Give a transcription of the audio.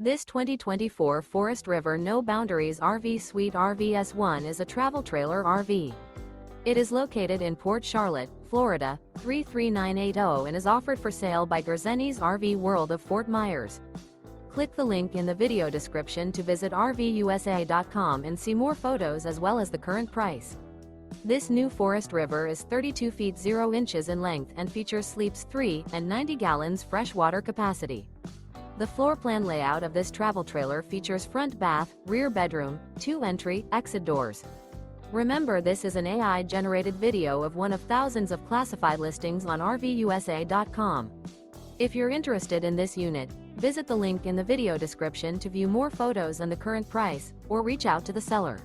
This 2024 Forest River No Boundaries RV Suite RVS1 is a travel trailer RV. It is located in Port Charlotte, Florida, 33980 and is offered for sale by Gerzeny's RV World of Fort Myers. Click the link in the video description to visit RVUSA.com and see more photos as well as the current price. This new Forest River is 32 feet 0 inches in length and features sleeps 3 and 90 gallons fresh water capacity. The floor plan layout of this travel trailer features front bath, rear bedroom, 2 entry, exit doors. Remember, this is an AI-generated video of one of thousands of classified listings on RVUSA.com. If you're interested in this unit, visit the link in the video description to view more photos and the current price, or reach out to the seller.